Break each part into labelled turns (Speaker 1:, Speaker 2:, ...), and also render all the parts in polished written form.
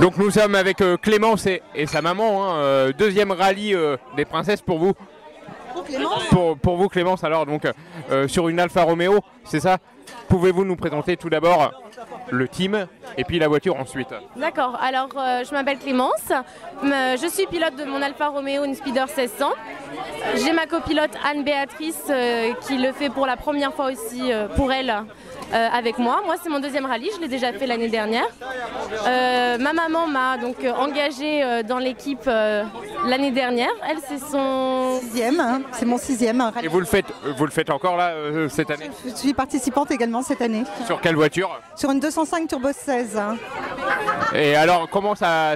Speaker 1: Donc nous sommes avec Clémence et sa maman, hein, deuxième rallye des princesses pour vous.
Speaker 2: Pour Clémence
Speaker 1: pour vous Clémence, alors donc sur une Alfa Romeo, c'est ça? Pouvez-vous nous présenter tout d'abord le team et puis la voiture ensuite?
Speaker 3: D'accord, alors je m'appelle Clémence, je suis pilote de mon Alfa Romeo, une Speeder 1600. J'ai ma copilote Anne-Béatrice qui le fait pour la première fois aussi pour elle avec moi. Moi c'est mon deuxième rallye, je l'ai déjà fait l'année dernière. Ma maman m'a donc engagée dans l'équipe l'année dernière. Elle c'est son
Speaker 2: sixième, hein. C'est mon sixième rallye.
Speaker 1: Et vous le faites encore là cette année?
Speaker 2: Je suis participante également cette année.
Speaker 1: Sur quelle voiture?
Speaker 2: Sur une 205 Turbo 16.
Speaker 1: Et alors comment ça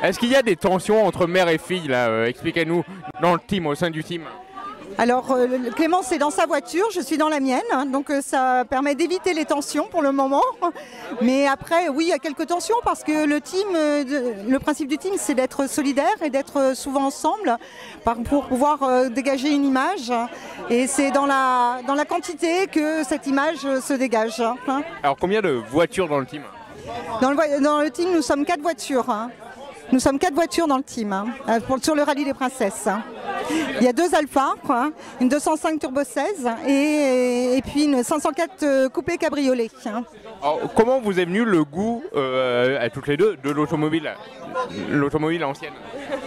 Speaker 1: est-ce qu'il y a des tensions entre mère et fille là? Expliquez-nous dans le team, au sein du team.
Speaker 2: Alors Clémence est dans sa voiture, je suis dans la mienne, hein, donc ça permet d'éviter les tensions pour le moment. Mais après, oui, il y a quelques tensions parce que le team, le principe du team, c'est d'être solidaire et d'être souvent ensemble pour pouvoir dégager une image. Et c'est dans la quantité que cette image se dégage. Hein.
Speaker 1: Alors combien de voitures dans le team?
Speaker 2: Dans le team, nous sommes 4 voitures. Hein. Nous sommes 4 voitures dans le team, hein, sur le rallye des princesses. Il y a 2 Alpha, quoi, une 205 Turbo 16 et puis une 504 coupé cabriolet. Hein.
Speaker 1: Alors, comment vous est venu le goût, à toutes les deux, de l'automobile ancienne?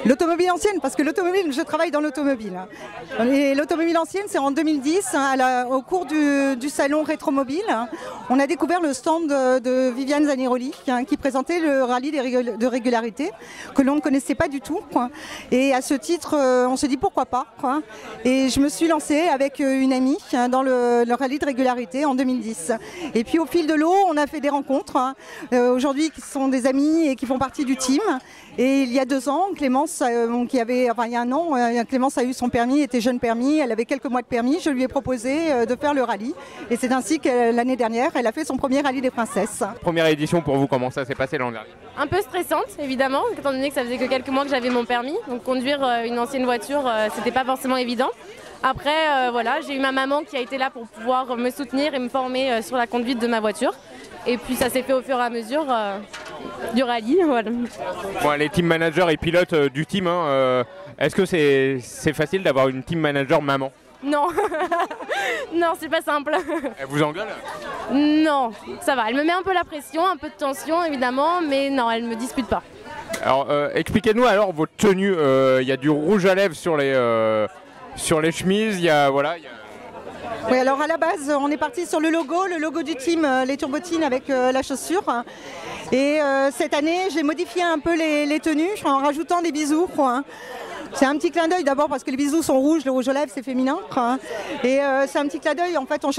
Speaker 2: L'automobile ancienne, parce que l'automobile, je travaille dans l'automobile. Et l'automobile ancienne, c'est en 2010, hein, au cours du salon Rétromobile. On a découvert le stand de Viviane Zaniroli, hein, qui présentait le rallye de régularité, que l'on ne connaissait pas du tout. Quoi. Et à ce titre, on se dit pourquoi pas. Quoi. Et je me suis lancée avec une amie hein, dans le rallye de régularité en 2010. Et puis au fil de l'eau, on a fait des rencontres, hein, aujourd'hui qui sont des amis et qui font partie du team. Et il y a 2 ans, Clémence, il y a un an, Clémence a eu son permis, était jeune permis, elle avait quelques mois de permis. Je lui ai proposé de faire le rallye. Et c'est ainsi que l'année dernière, elle a fait son premier rallye des princesses.
Speaker 1: Première édition pour vous, comment ça s'est passé l'an dernier?
Speaker 3: un peu stressante évidemment, étant donné que ça faisait que quelques mois que j'avais mon permis. Donc conduire une ancienne voiture, c'était pas forcément évident. Après, voilà, j'ai eu ma maman qui a été là pour pouvoir me soutenir et me former sur la conduite de ma voiture. Et puis ça s'est fait au fur et à mesure du rallye. Voilà.
Speaker 1: Bon, les team managers et pilotes du team, hein, est-ce que c'est facile d'avoir une team manager maman?
Speaker 3: Non, non, c'est pas simple.
Speaker 1: Elle vous engueule?
Speaker 3: Non, ça va. Elle me met un peu la pression, un peu de tension évidemment, mais non, elle me dispute pas.
Speaker 1: Alors, expliquez-nous alors votre tenue. Il y a du rouge à lèvres sur les chemises. Il y a voilà.
Speaker 2: Oui, alors à la base, on est parti sur le logo du team, les turbotines avec la chaussure. Et cette année, j'ai modifié un peu les tenues en rajoutant des bisous. Quoi. C'est un petit clin d'œil d'abord parce que les bisous sont rouges, le rouge aux lèvres c'est féminin. Quoi. Et c'est un petit clin d'œil. En fait, je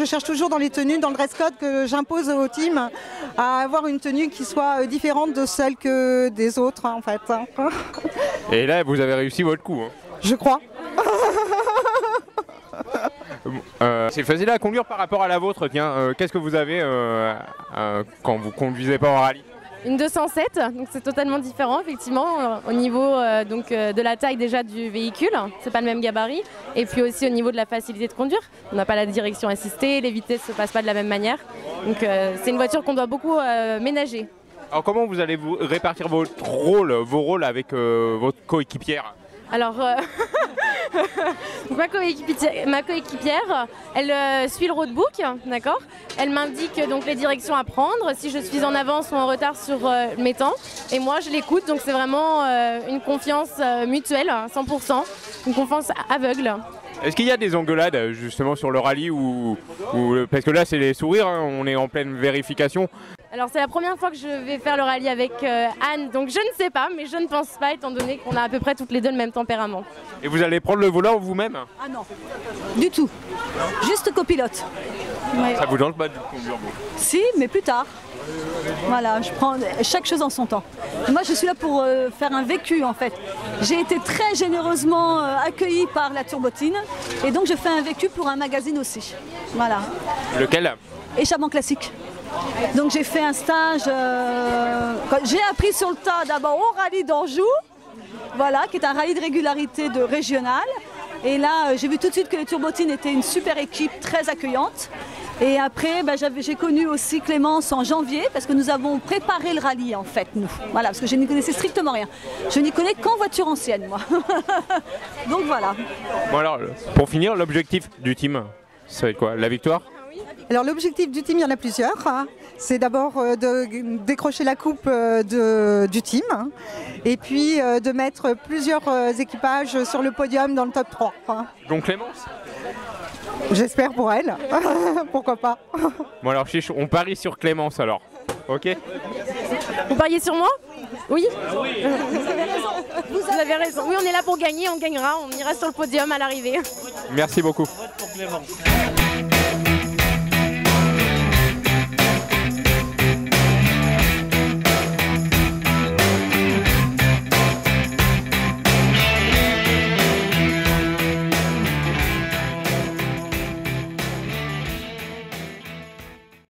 Speaker 2: cherche toujours dans les tenues, dans le dress code que j'impose au team, à avoir une tenue qui soit différente de celle que des autres, en fait.
Speaker 1: Et là, vous avez réussi votre coup. Hein.
Speaker 2: Je crois.
Speaker 1: C'est facile à conduire par rapport à la vôtre, tiens. Qu'est-ce que vous avez quand vous conduisez pas en rallye?
Speaker 3: Une 207, donc c'est totalement différent effectivement au niveau de la taille déjà du véhicule, c'est pas le même gabarit, et puis aussi au niveau de la facilité de conduire. On n'a pas la direction assistée, les vitesses se passent pas de la même manière, donc c'est une voiture qu'on doit beaucoup ménager.
Speaker 1: Alors comment vous allez vous répartir vos rôles avec votre coéquipière?
Speaker 3: Alors, ma coéquipière, elle suit le roadbook, d'accord. Elle m'indique donc les directions à prendre, si je suis en avance ou en retard sur mes temps. Et moi, je l'écoute, donc c'est vraiment une confiance mutuelle, 100%, une confiance aveugle.
Speaker 1: Est-ce qu'il y a des engueulades justement sur le rallye parce que là, c'est les sourires, hein, on est en pleine vérification.
Speaker 3: Alors c'est la première fois que je vais faire le rallye avec Anne, donc je ne sais pas, mais je ne pense pas étant donné qu'on a à peu près toutes les deux le même tempérament.
Speaker 1: Et vous allez prendre le volant vous-même?
Speaker 4: Ah non, du tout, juste copilote.
Speaker 1: Ouais. Ça vous tente pas de conduire vous?
Speaker 4: Si, mais plus tard. Voilà, je prends chaque chose en son temps. Et moi je suis là pour faire un vécu en fait. J'ai été très généreusement accueillie par la Turbotine et donc je fais un vécu pour un magazine aussi. Voilà.
Speaker 1: Lequel?
Speaker 4: Échappement classique. Donc j'ai fait un stage, j'ai appris sur le tas d'abord au rallye d'Anjou, voilà, qui est un rallye de régularité de régional. Et là j'ai vu tout de suite que les Turbotines étaient une super équipe, très accueillante. Et après, j'ai connu aussi Clémence en janvier, parce que nous avons préparé le rallye en fait, nous. Voilà, parce que je n'y connaissais strictement rien. Je n'y connais qu'en voiture ancienne, moi. Donc voilà.
Speaker 1: Bon alors, pour finir, l'objectif du team, ça va être quoi? La victoire?
Speaker 2: Alors l'objectif du team, il y en a plusieurs. Hein. C'est d'abord de décrocher la coupe du team et puis de mettre plusieurs équipages sur le podium dans le top 3. Hein.
Speaker 1: Donc Clémence?
Speaker 2: J'espère pour elle. Pourquoi pas.
Speaker 1: Bon alors Chiche, on parie sur Clémence alors. Ok?
Speaker 3: Vous pariez sur moi? Oui. Vous avez raison. Oui, on est là pour gagner, on gagnera, on ira sur le podium à l'arrivée.
Speaker 1: Merci beaucoup.
Speaker 5: Vote pour Clémence.